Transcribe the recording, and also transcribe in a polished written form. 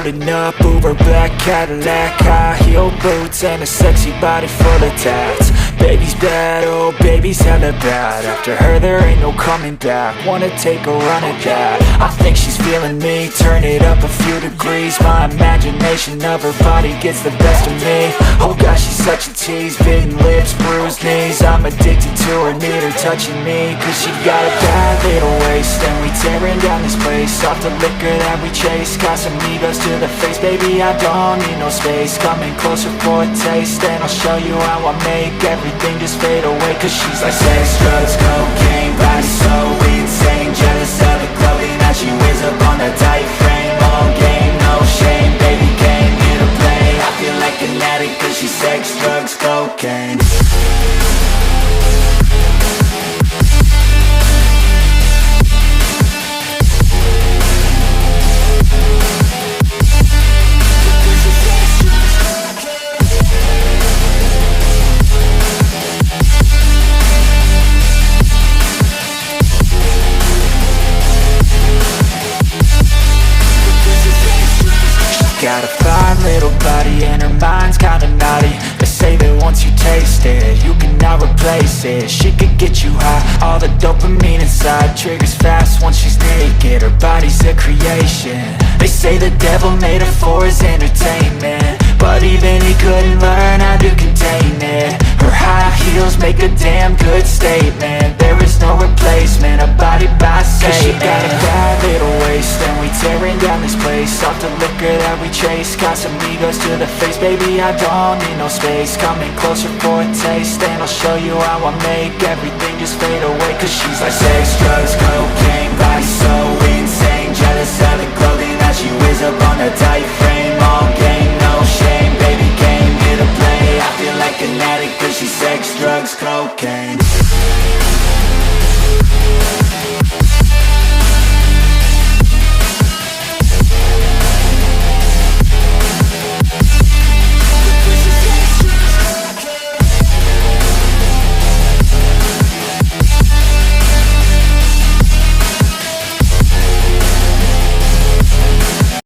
Loading up Uber black Cadillac, high heel boots and a sexy body full of tats. Baby's bad, oh baby's hella bad. After her there ain't no coming back. Wanna take a run at that. I think she's feeling me, turn it up a few degrees. My imagination of her body gets the best of me. Oh gosh, she's such a tease, bitten lips, bruised knees. I'm addicted to her, need her touching me. Cause she got a bad little waist, and we tearing down this place. Off the liquor that we chase, got some egos to the face. Baby, I don't need no space, coming closer for a taste. And I'll show you how I make everything just fade away. Cause she's like sex, drugs, cocaine, body so insane. Jealous of the clothing that she wears up on a tight frame. All game, no shame, baby came here to play. I feel like an addict cause she's sex, drugs, cocaine. Got a fine little body and her mind's kinda naughty. They say that once you taste it, you cannot replace it. She could get you high, all the dopamine inside triggers fast once she's naked. Her body's a creation. They say the devil made her for his entertainment, but even he couldn't learn how to contain it. Her high heels make a damn good statement. There is no replacement, a body by Satan. Cause she got a bad little waist, and we tearing down this place. Off the liquor that we chase, got some egos to the face. Baby, I don't need no space, coming closer for a taste. And I'll show you how I make everything just fade away. Cause she's like sex, drugs, cocaine,